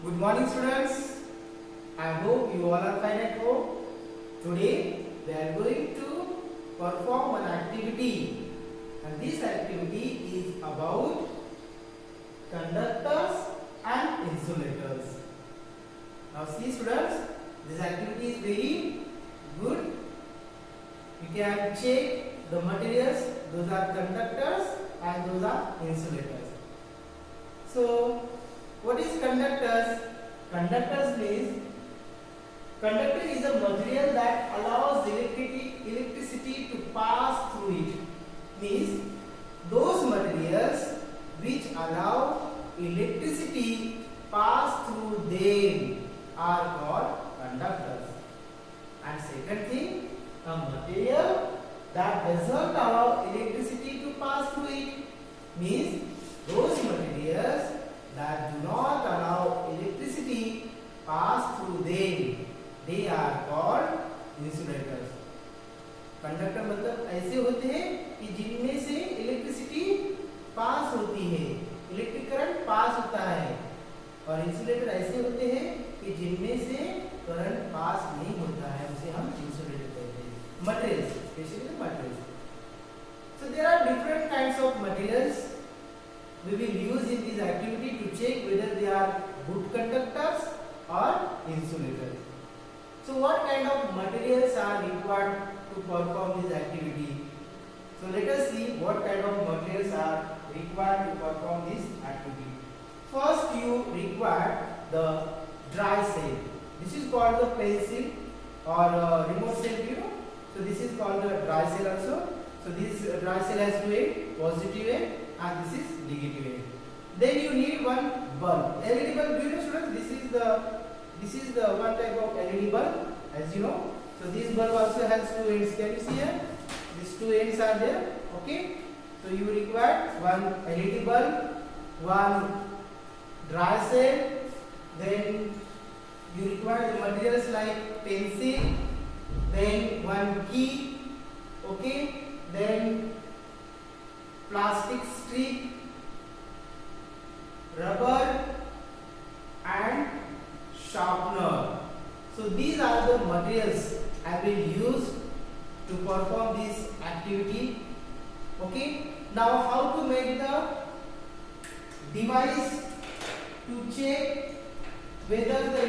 Good morning, students. I hope you all are fine at home. Today we are going to perform an activity, and this activity is about conductors and insulators. Now see, students, this activity is very good. You can check the materials. Those are conductors and those are insulators. So what is conductors? Conductor is a material that allows electricity to pass through it. Means those materials which allow electricity pass through them are called conductors. And second thing, a material that does not allow electricity to pass through it means those materials that do not allow electricity pass through them, they are called insulators. Conductor मतलब ऐसे होते हैं कि जिनमें से electricity pass होती है, electric current pass होता है, और इंसुलेटर ऐसे होते हैं कि जिनमें से करंट पास नहीं होता है, उसे हम इंसुलेटर कहते हैं. Materials, basically materials. So there are different kinds of materials we will use in this activity to check whether they are good conductors or insulators. So what kind of materials are required to perform this activity? So let us see what kind of materials are required to perform this activity. First you require the dry cell. This is called the pencil or remote cell, you know. So this is called the dry cell also. So this dry cell has two ends, positive end and this is negative end. Then you need one bulb. LED bulb, do you know, students? This is the one type of LED bulb, as you know. So this bulb also has two ends. Can you see here? These two ends are there. Okay. So you require one LED bulb, one dry cell. Then you require the materials like pencil. Then one key. Okay. Then plastic strip, rubber and sharpener. So these are the materials I will use to perform this activity. Okay. Now how to make the device to check whether the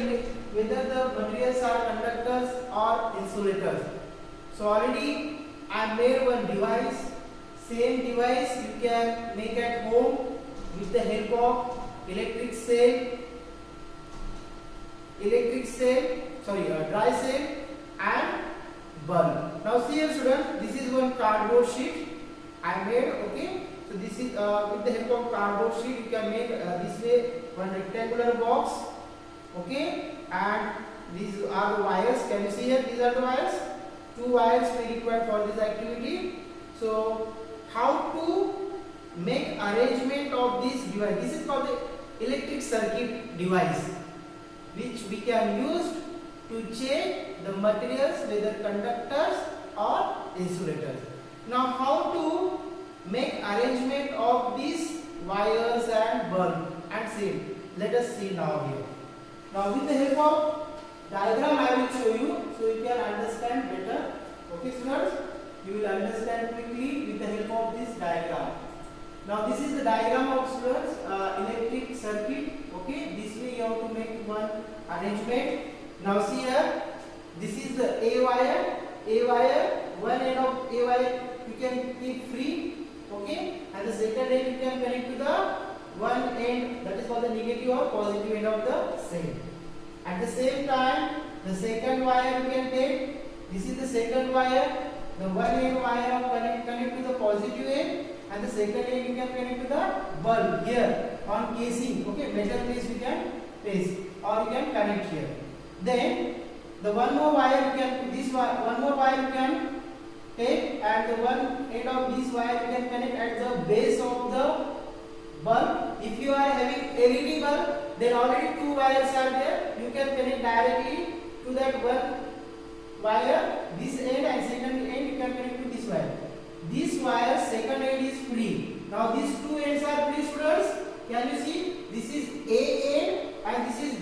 materials are conductors or insulators. So already I made one device. Same device you can make at home with the help of dry cell and bulb. Now see here, students, this is one cardboard sheet I made. Okay, so this is with the help of cardboard sheet you can make this way one rectangular box. Okay, and these are the wires. Can you see here? These are the wires. Two wires we require for this activity. So how to make arrangement of this device? This is called the electric circuit device, which we can use to check the materials whether conductors or insulators. Now how to make arrangement of these wires and bulb and cell? Let us see now here. Now with the help of diagram I will show you so you can understand better. Okay, students, you will understand quickly with the help of this diagram. Now this is the diagram of, students, electric circuit. Okay, this way you have to make one arrangement. Now see here, this is the A wire, one end of A wire you can keep free. Okay, and the second end you can connect to the one end, that is called the negative or positive end of the same. At the same time, the second wire you can take. This is the second wire. The one end wire of connect to the positive end, and the second end you can connect to the bulb here on casing. Okay, metal piece you can paste or you can connect here. Then the one more wire you can one more wire you can take, and the one end of this wire you can connect at the base of the bulb. If you are having LED bulb, then already two wires are there. You can connect directly to that one wire, this end, and second end you can connect to this wire. This wire second end is free. Now these two ends are free, students. Can you see? This is A end and this is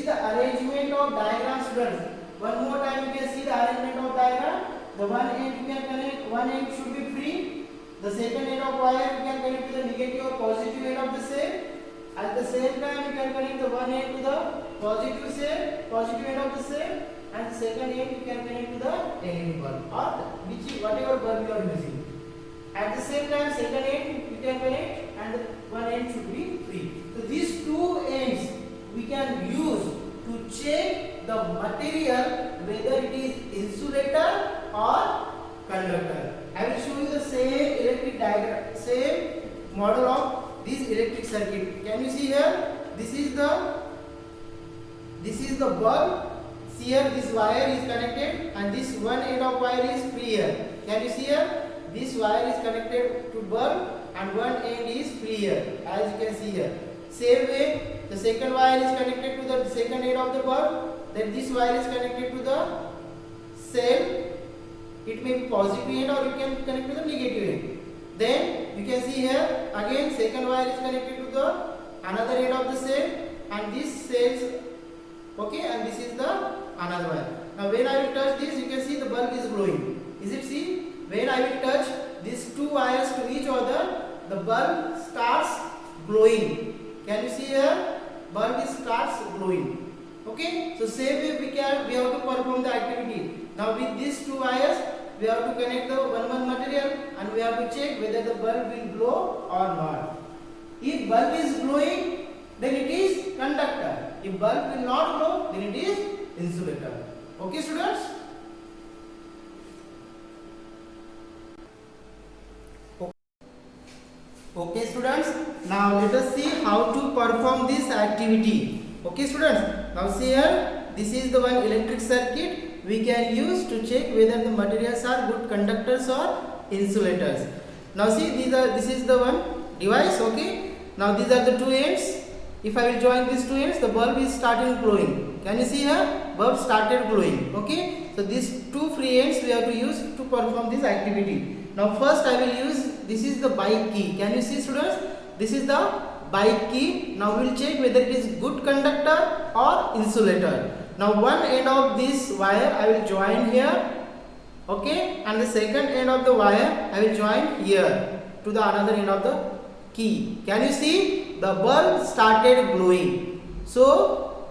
the arrangement of diagram, students. One more time you can see the arrangement of diagram. The one end you can connect, one end should be free. The second end of wire you can connect to the negative or positive end of the cell. At the same time you can connect the one end to the positive cell, positive end of the cell, and the second end you can connect to the LED bulb or whatever bulb you are using. At the same time second end you can connect and one end should be free. So these two ends we can use to check the material whether it is insulator or conductor. I will show you the same electric diagram, same model of this electric circuit. Can you see here? This is the bulb. See here, this wire is connected and this one end of wire is free here. Can you see here? This wire is connected to bulb and one end is free here, as you can see here. Same way, the second wire is connected to the second end of the bulb. Then this wire is connected to the cell. It may be positive end or you can connect to the negative end. Then you can see here again second wire is connected to the another end of the cell and this cells, okay, and this is the another wire. Now when I will touch this, you can see the bulb is glowing. Is it see? When I will touch these two wires to each other, the bulb starts glowing. Can you see here? Bulb starts glowing. Okay, so same way we have to perform the activity. Now with these two wires we have to connect the one material and we have to check whether the bulb will glow or not. If bulb is glowing, then it is conductor. If bulb will not glow, then it is insulator. Okay, students? Okay, students. Now let us see how to perform this activity. Okay, students. Now see here, this is the one electric circuit we can use to check whether the materials are good conductors or insulators. Now see, this is the one device. Okay. Now these are the two ends. If I will join these two ends, the bulb is starting glowing. Can you see here? Bulb started glowing. Okay. So these two free ends we have to use to perform this activity. Now first I will use, this is the bike key. Can you see, students? This is the bike key. Now we will check whether it is good conductor or insulator. Now one end of this wire I will join here, okay, and the second end of the wire I will join here to the another end of the key. Can you see? The bulb started glowing. So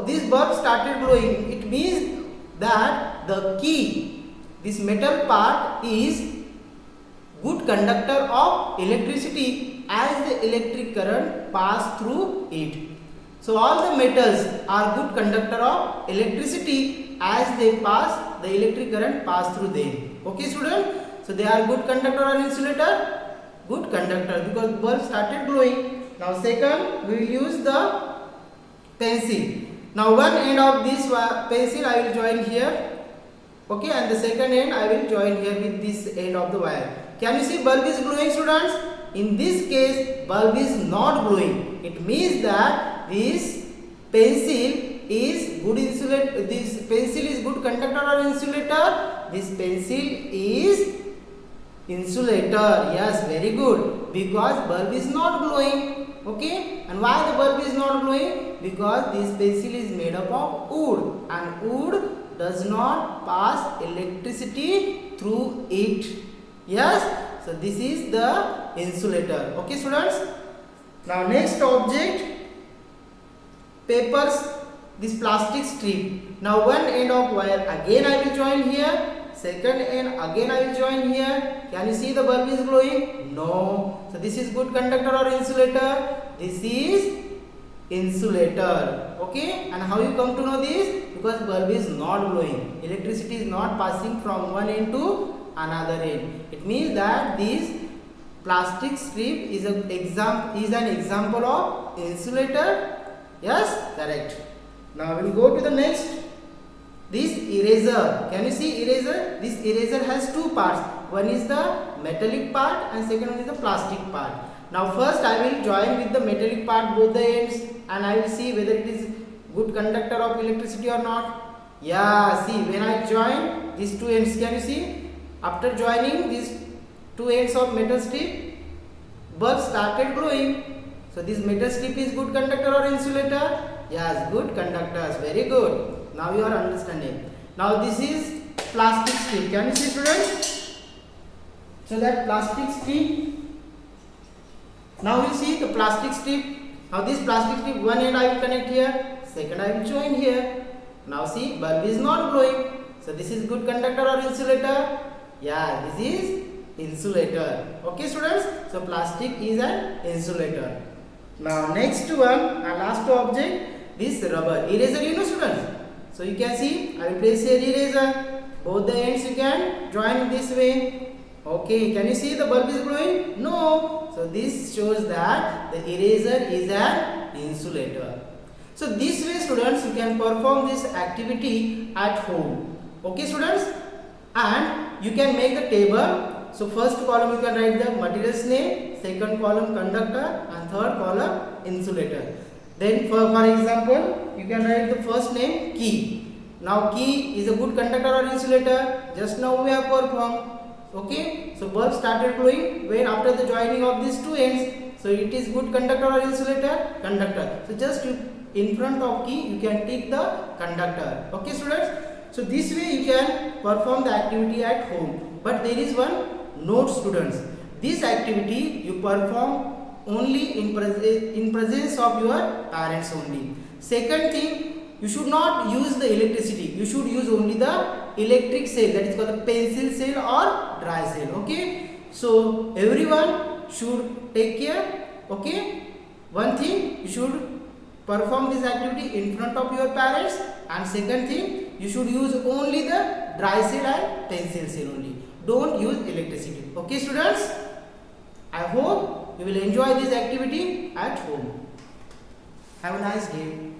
this bulb started glowing. It means that the key, this metal part, is good conductor of electricity as the electric current pass through it. So all the metals are good conductor of electricity as they pass, the electric current pass through them. Okay, students? So they are good conductor or insulator? Good conductor, because bulb started glowing. Now second, we will use the pencil. Now one end of this pencil I will join here, okay, and the second end I will join here with this end of the wire. Can you see bulb is glowing, students? In this case, bulb is not glowing. It means that this pencil is good insulator. This pencil is good conductor or insulator. This pencil is insulator. Yes, very good. Because bulb is not glowing. Okay, and why the bulb is not glowing? Because this pencil is made up of wood, and wood does not pass electricity through it. Yes, so this is the insulator. Okay, students. Now next object, papers, this plastic strip. Now one end of wire again I will join here, second end again I will join here. Can you see the bulb is glowing? No. So this is good conductor or insulator? This is insulator. Okay, and how you come to know this? Because bulb is not glowing, electricity is not passing from one end to another end. It means that this plastic strip is an example of insulator. Yes, correct. Now we will go to the next. This eraser. Can you see eraser? This eraser has two parts. One is the metallic part and second one is the plastic part. Now first I will join with the metallic part both the ends and I will see whether it is good conductor of electricity or not. Yeah, see, when I join these two ends, can you see? After joining these two ends of metal strip, bulb started glowing. So this metal strip is good conductor or insulator? Yes, good conductors. Very good. Now you are understanding. Now this is plastic strip. Can you see, students? So that plastic strip. Now you see the plastic strip. Now this plastic strip, one end I will connect here, second I will join here. Now see, bulb is not glowing. So this is good conductor or insulator? Yeah, this is insulator. Okay, students? So plastic is an insulator. Now next one, our last object, this rubber. Eraser, you know, students? So you can see, I will place here eraser. Both the ends you can join this way. Okay, can you see the bulb is glowing? No. So this shows that the eraser is an insulator. So this way, students, you can perform this activity at home. Okay, students? And you can make the table. So first column you can write the material's name, second column conductor, and third column insulator. Then for example, you can write the first name key. Now key is a good conductor or insulator. Just now we have performed. Okay, so bulb started glowing when after the joining of these two ends. So it is good conductor or insulator? Conductor. So just in front of key you can take the conductor. Okay, students? So this way you can perform the activity at home. But there is one note, students. This activity you perform only in presence of your parents only. Second thing, you should not use the electricity. You should use only the electric cell, that is called the pencil cell or dry cell. Okay, so everyone should take care. Okay, one thing, you should perform this activity in front of your parents, and second thing, you should use only the dry cell and pencil cell only. Don't use electricity. Okay, students, I hope you will enjoy this activity at home. Have a nice day.